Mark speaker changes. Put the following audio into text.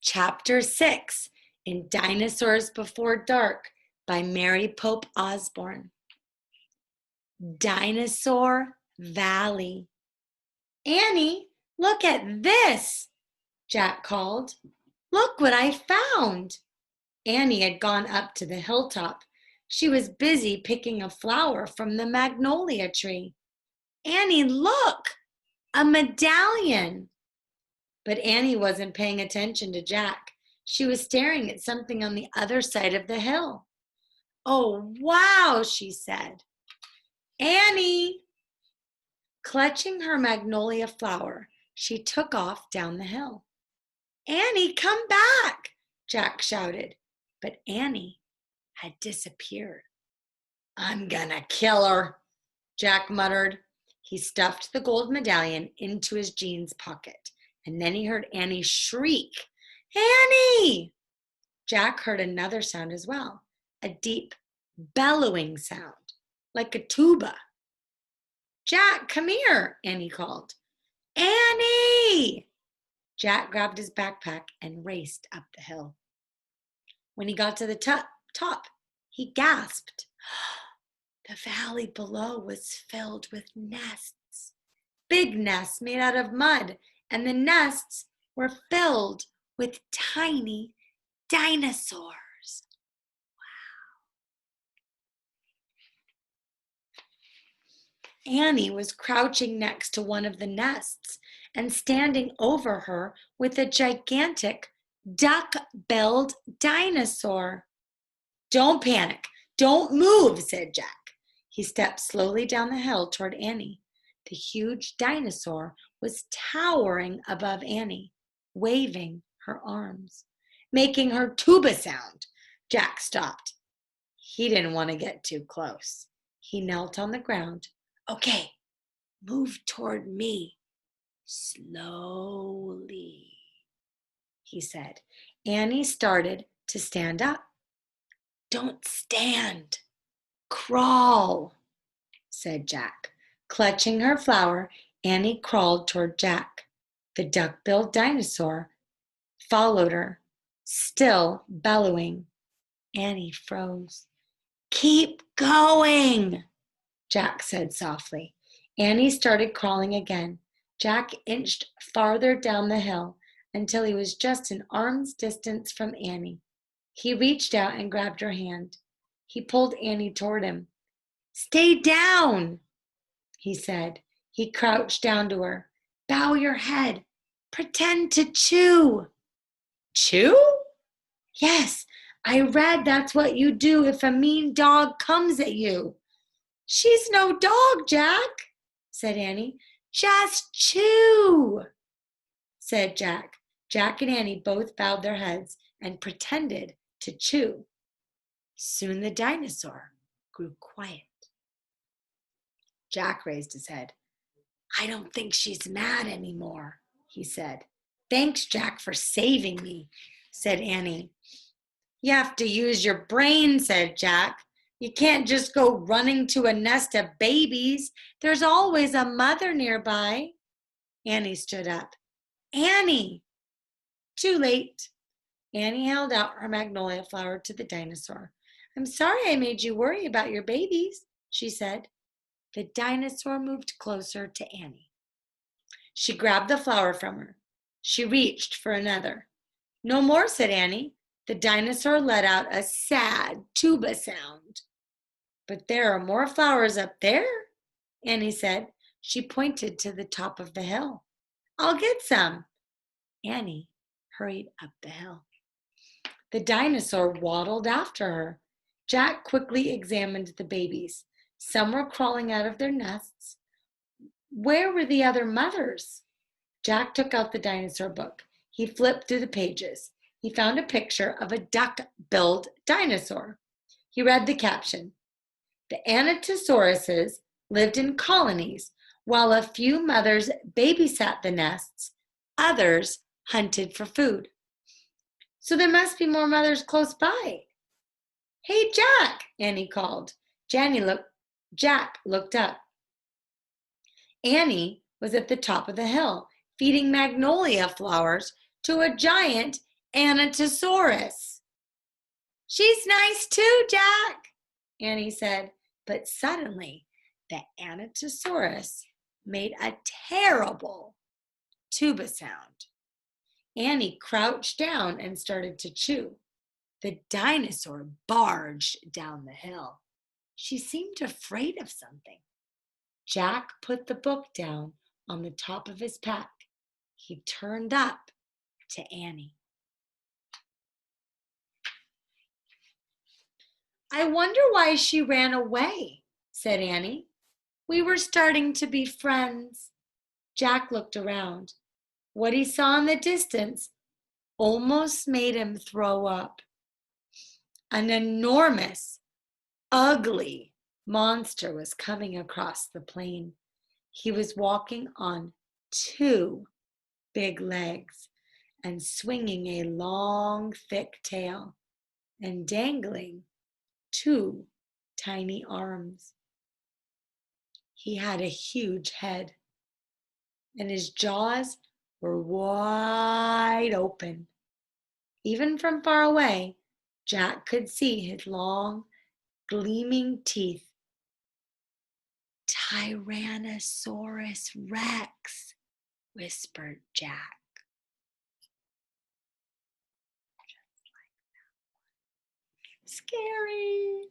Speaker 1: Chapter 6 in Dinosaurs Before Dark by Mary Pope Osborne. Dinosaur Valley. Annie, look at this, Jack called. Look what I found. Annie had gone up to the hilltop. She was busy picking a flower from the magnolia tree. Annie, look, a medallion. But Annie wasn't paying attention to Jack. She was staring at something on the other side of the hill. Oh, wow, she said. Annie! Clutching her magnolia flower, she took off down the hill. Annie, come back, Jack shouted. But Annie had disappeared. I'm gonna kill her, Jack muttered. He stuffed the gold medallion into his jeans pocket, and then he heard Annie shriek, Annie! Jack heard another sound as well, a deep, bellowing sound, like a tuba. Jack, come here, Annie called. Annie! Jack grabbed his backpack and raced up the hill. When he got to the top, he gasped. The valley below was filled with nests, big nests made out of mud, and the nests were filled with tiny dinosaurs. Wow. Annie was crouching next to one of the nests and standing over her with a gigantic duck-billed dinosaur. Don't panic. Don't move, said Jack. He stepped slowly down the hill toward Annie. The huge dinosaur was towering above Annie, waving her arms, making her tuba sound. Jack stopped. He didn't want to get too close. He knelt on the ground. Okay, move toward me. Slowly, he said. Annie started to stand up. Don't stand. Crawl, said Jack. Clutching her flower, Annie crawled toward Jack. The duck-billed dinosaur followed her, still bellowing. Annie froze. Keep going, Jack said softly. Annie started crawling again. Jack inched farther down the hill until he was just an arm's distance from Annie. He reached out and grabbed her hand. He pulled Annie toward him. Stay down, he said. He crouched down to her. Bow your head. Pretend to chew. Chew? Yes, I read that's what you do if a mean dog comes at you. She's no dog, Jack, said Annie. Just chew, said Jack. Jack and Annie both bowed their heads and pretended to chew. Soon the dinosaur grew quiet. Jack raised his head. I don't think she's mad anymore, he said. Thanks, Jack, for saving me, said Annie. You have to use your brain, said Jack. You can't just go running to a nest of babies. There's always a mother nearby. Annie stood up. Annie! Too late. Annie held out her magnolia flower to the dinosaur. I'm sorry I made you worry about your babies, she said. The dinosaur moved closer to Annie. She grabbed the flower from her. She reached for another. No more, said Annie. The dinosaur let out a sad tuba sound. But there are more flowers up there, Annie said. She pointed to the top of the hill. I'll get some. Annie hurried up the hill. The dinosaur waddled after her. Jack quickly examined the babies. Some were crawling out of their nests. Where were the other mothers? Jack took out the dinosaur book. He flipped through the pages. He found a picture of a duck-billed dinosaur. He read the caption. The Anatosauruses lived in colonies. While a few mothers babysat the nests, others hunted for food. So there must be more mothers close by. Hey, Jack, Annie called. Jack looked up. Annie was at the top of the hill, feeding magnolia flowers to a giant Anatosaurus. She's nice too, Jack, Annie said. But suddenly, the Anatosaurus made a terrible tuba sound. Annie crouched down and started to chew. The dinosaur barged down the hill. She seemed afraid of something. Jack put the book down on the top of his pack. He turned up to Annie. I wonder why she ran away, said Annie. We were starting to be friends. Jack looked around. What he saw in the distance almost made him throw up. An enormous, ugly monster was coming across the plain. He was walking on two big legs and swinging a long, thick tail and dangling two tiny arms. He had a huge head, and his jaws were wide open. Even from far away, Jack could see his long, gleaming teeth. Tyrannosaurus Rex, whispered Jack. Scary.